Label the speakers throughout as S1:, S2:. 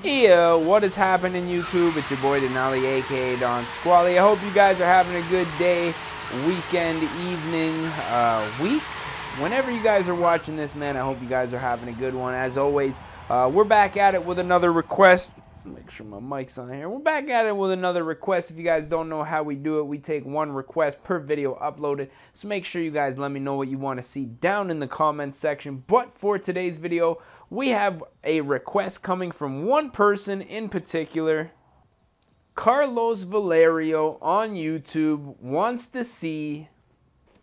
S1: Yeah, what is happening, YouTube? It's your boy Denali, aka Don Squally. I hope you guys are having a good day, weekend, evening, week. Whenever you guys are watching this, man, I hope you guys are having a good one. As always, we're back at it with another request. Make sure my mic's on here. We're back at it with another request. If you guys don't know how we do it, we take one request per video uploaded. So make sure you guys let me know what you want to see down in the comments section. But for today's video, we have a request coming from one person in particular. Carlos Valerio on YouTube wants to see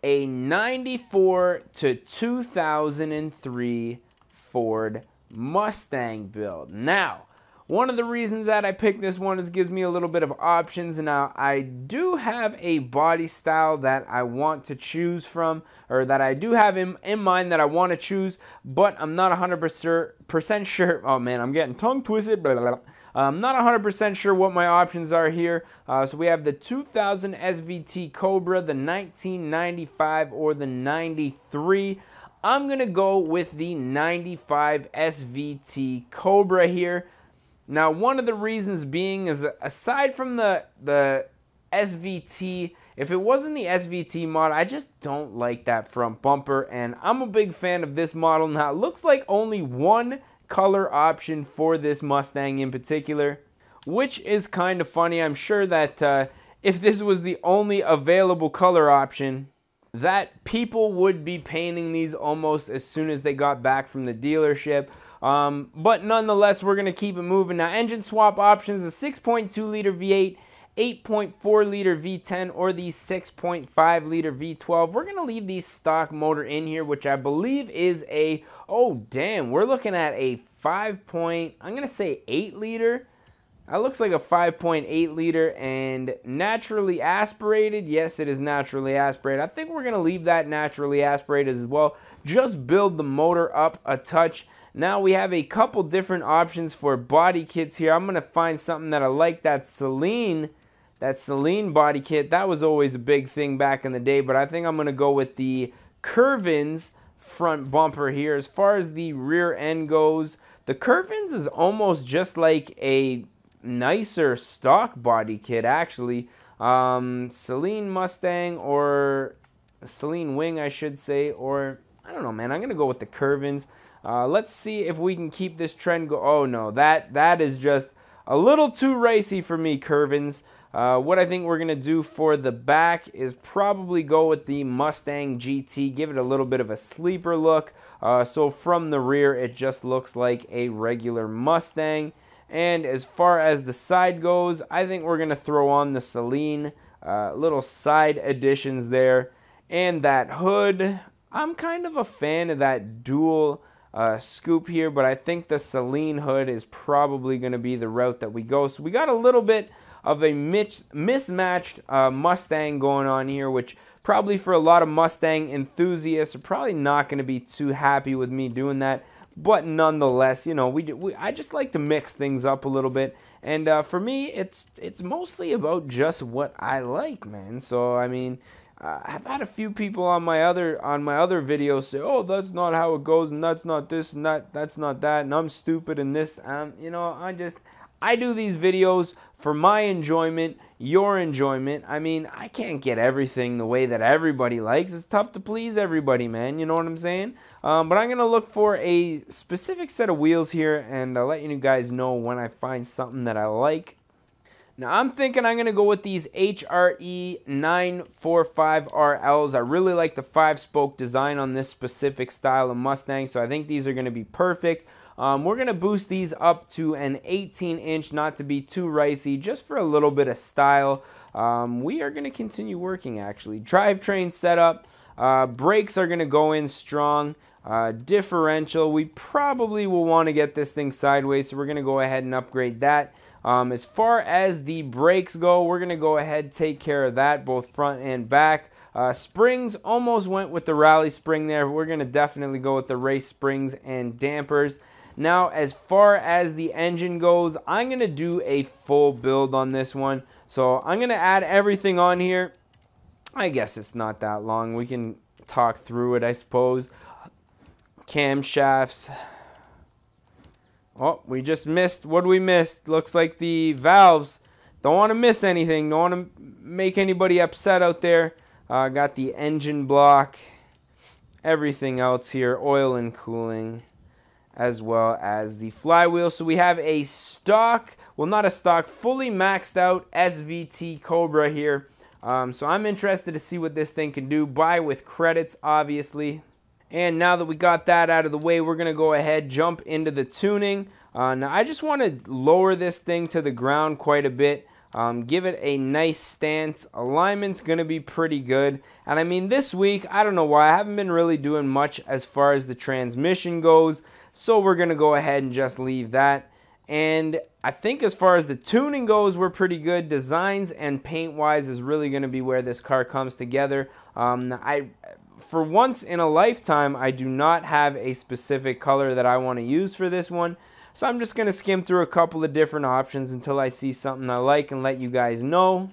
S1: a 94 to 2003 Ford Mustang build. Now, one of the reasons that I picked this one is it gives me a little bit of options. Now, I do have a body style that I want to choose from, or that I do have in mind that I want to choose, but I'm not 100% sure. Oh man, I'm getting tongue twisted. Blah, blah, blah. I'm not 100% sure what my options are here. So we have the 2000 SVT Cobra, the 1995, or the 93. I'm going to go with the 95 SVT Cobra here. Now, one of the reasons being is, aside from the SVT, if it wasn't the SVT model, I just don't like that front bumper, and I'm a big fan of this model. Now, it looks like only one color option for this Mustang in particular, which is kind of funny. I'm sure that if this was the only available color option, that people would be painting these almost as soon as they got back from the dealership. But nonetheless, we're going to keep it moving. Now, engine swap options, a 6.2 liter V8, 8.4 liter V10, or the 6.5 liter V12. We're going to leave the stock motor in here, which I believe is a, oh damn, we're looking at a 5 point, I'm going to say 8 liter. That looks like a 5.8 liter and naturally aspirated. Yes, it is naturally aspirated. I think we're going to leave that naturally aspirated as well. Just build the motor up a touch. Now we have a couple different options for body kits here. I'm going to find something that I like. That Saleen body kit, that was always a big thing back in the day, but I think I'm going to go with the Curvins front bumper here. As far as the rear end goes, the Curvins is almost just like a nicer stock body kit, actually. Saleen Mustang, or Saleen Wing, I should say, or I don't know, man. I'm going to go with the Curvins. Let's see if we can keep this trend go. Oh no, that is just a little too racy for me, Curvins. What I think we're going to do for the back is probably go with the Mustang GT, give it a little bit of a sleeper look. So from the rear, it just looks like a regular Mustang. And as far as the side goes, I think we're going to throw on the Saleen, little side additions there. And that hood, I'm kind of a fan of that dual scoop here, but I think the Saleen hood is probably going to be the route that we go. So we got a little bit of a mismatched Mustang going on here, which probably for a lot of Mustang enthusiasts are probably not going to be too happy with me doing that. But nonetheless, you know, I just like to mix things up a little bit. And for me, it's mostly about just what I like, man. So, I mean, I've had a few people on my other videos say, "Oh, that's not how it goes, and that's not this, and that's not that, and I'm stupid and this." You know, I do these videos for my enjoyment, your enjoyment. I mean, I can't get everything the way that everybody likes. It's tough to please everybody, man. You know what I'm saying? But I'm gonna look for a specific set of wheels here, and I'll let you guys know when I find something that I like. Now, I'm thinking I'm going to go with these HRE 945RLs. I really like the 5-spoke design on this specific style of Mustang, so I think these are going to be perfect. We're going to boost these up to an 18-inch, not to be too ricey, just for a little bit of style. We are going to continue working, actually. Drivetrain setup. Brakes are going to go in strong. Differential, we probably will want to get this thing sideways, so we're going to go ahead and upgrade that. As far as the brakes go, we're going to go ahead take care of that, both front and back. Springs, almost went with the rally spring there. We're going to definitely go with the race springs and dampers. Now, as far as the engine goes, I'm going to do a full build on this one. So I'm going to add everything on here. I guess it's not that long. We can talk through it, I suppose. Camshafts, Oh, we just missed. What we missed? Looks like the valves. Don't want to miss anything. Don't want to make anybody upset out there. Got the engine block. Everything else here. Oil and cooling. As well as the flywheel. So we have a stock, well, not a stock, fully maxed out SVT Cobra here. So I'm interested to see what this thing can do. Buy with credits, obviously. And now that we got that out of the way, we're going to go ahead, jump into the tuning. Now, I just want to lower this thing to the ground quite a bit. Give it a nice stance. Alignment's going to be pretty good. And I mean, this week, I don't know why, I haven't been really doing much as far as the transmission goes. So we're going to go ahead and just leave that. And I think as far as the tuning goes, we're pretty good. Designs and paint-wise is really going to be where this car comes together. For once in a lifetime, I do not have a specific color that I want to use for this one. So I'm just going to skim through a couple of different options until I see something I like and let you guys know.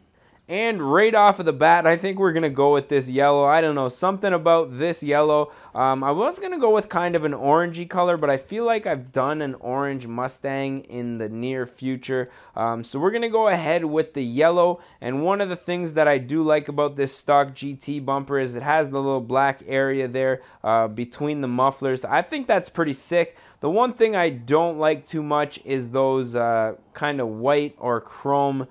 S1: And right off of the bat, I think we're going to go with this yellow. I don't know, something about this yellow. I was going to go with kind of an orangey color, but I feel like I've done an orange Mustang in the near future. So we're going to go ahead with the yellow. And one of the things that I do like about this stock GT bumper is it has the little black area there between the mufflers. I think that's pretty sick. The one thing I don't like too much is those kind of white or chrome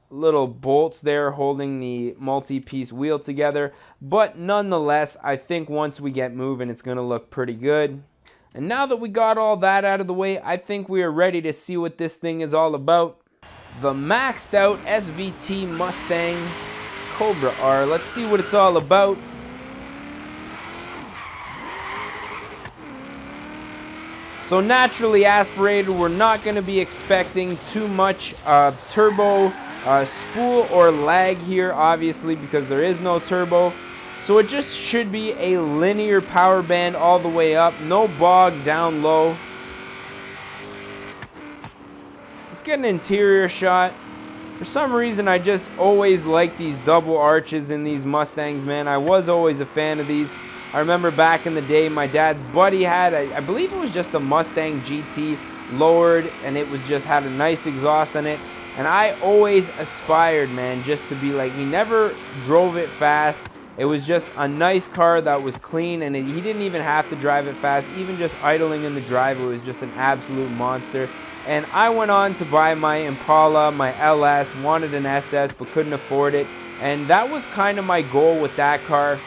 S1: little bolts there holding the multi-piece wheel together, but nonetheless, I think once we get moving, it's going to look pretty good. And now that we got all that out of the way, I think we are ready to see what this thing is all about. The maxed out SVT Mustang Cobra R. Let's see what it's all about. So naturally aspirated, we're not going to be expecting too much turbo spool or lag here, obviously, because there is no turbo. So it just should be a linear power band all the way up, no bog down low. Let's get an interior shot. For some reason, I just always like these double arches in these Mustangs, man. I was always a fan of these. I remember back in the day, my dad's buddy had, I believe it was just a Mustang GT lowered, and it was just had a nice exhaust on it. And I always aspired, man, just to be like, he never drove it fast. It was just a nice car that was clean, and he didn't even have to drive it fast. Even just idling in the driveway was just an absolute monster. And I went on to buy my Impala, my LS, wanted an SS, but couldn't afford it. And that was kind of my goal with that car.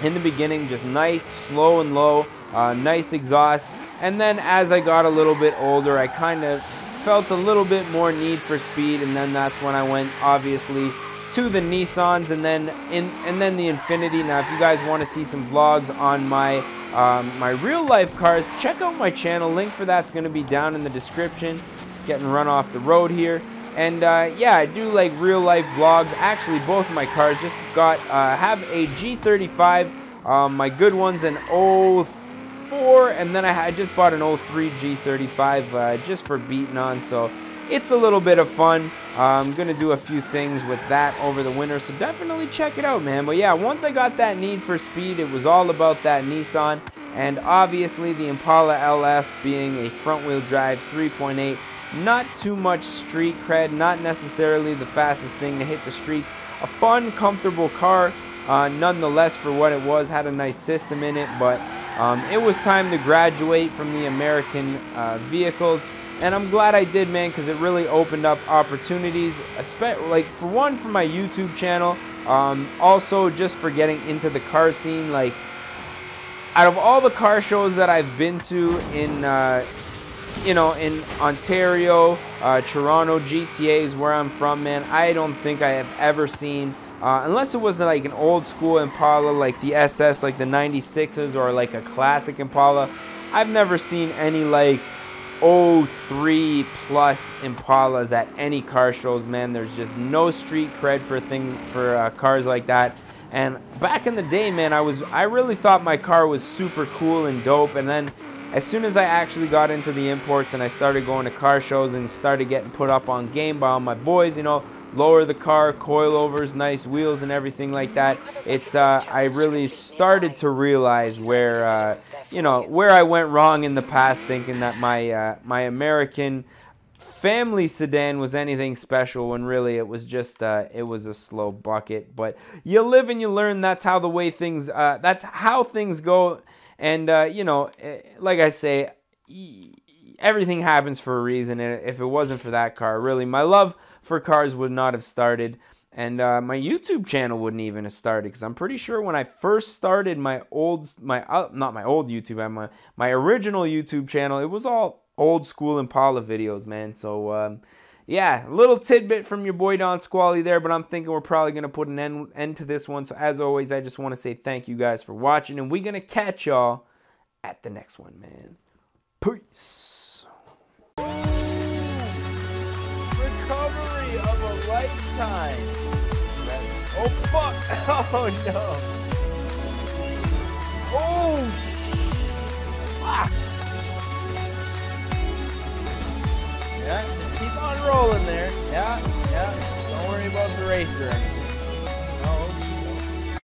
S1: In the beginning, just nice, slow and low, nice exhaust. And then as I got a little bit older, I kind of felt a little bit more need for speed, and then that's when I went, obviously, to the Nissans and then the Infiniti. Now, if you guys want to see some vlogs on my my real life cars, check out my channel. Link for that's going to be down in the description. Getting run off the road here. And yeah, I do like real life vlogs. Actually, both of my cars just got have a G35. My good one's an 04, and then I just bought an 03 G35 just for beating on. So it's a little bit of fun. I'm gonna do a few things with that over the winter, so definitely check it out, man. But yeah, once I got that need for speed, it was all about that Nissan, and obviously the Impala LS being a front-wheel drive 3.8. Not too much street cred, not necessarily the fastest thing to hit the streets. A fun, comfortable car, nonetheless, for what it was. Had a nice system in it, but it was time to graduate from the American vehicles. And I'm glad I did, man, because it really opened up opportunities, like for one, for my YouTube channel, also just for getting into the car scene. Like, out of all the car shows that I've been to in you know, in Ontario, Toronto, GTA is where I'm from, man, I don't think I have ever seen, unless it was like an old school Impala, like the SS, like the 96s, or like a classic Impala, I've never seen any like 03 plus Impalas at any car shows, man. There's just no street cred for things, for cars like that. And back in the day, man, I really thought my car was super cool and dope, and then as soon as I actually got into the imports and I started going to car shows and started getting put up on game by all my boys, you know, lower the car, coilovers, nice wheels and everything like that, I really started to realize where, you know, where I went wrong in the past, thinking that my American family sedan was anything special, when really it was just it was a slow bucket. But you live and you learn. That's how that's how things go. And you know, like I say, everything happens for a reason. And if it wasn't for that car, really, my love for cars would not have started, and my YouTube channel wouldn't even have started, because I'm pretty sure when I first started my not my old YouTube, my original YouTube channel, it was all old school Impala videos, man. So yeah, a little tidbit from your boy Don Squally there, but I'm thinking we're probably going to put an end to this one. So as always, I just want to say thank you guys for watching, and we're going to catch y'all at the next one, man. Peace. Recovery of a lifetime. Oh, fuck. Oh, no. Oh, fuck. Yeah, just keep on rolling there. Yeah, yeah. Don't worry about the racer or anything.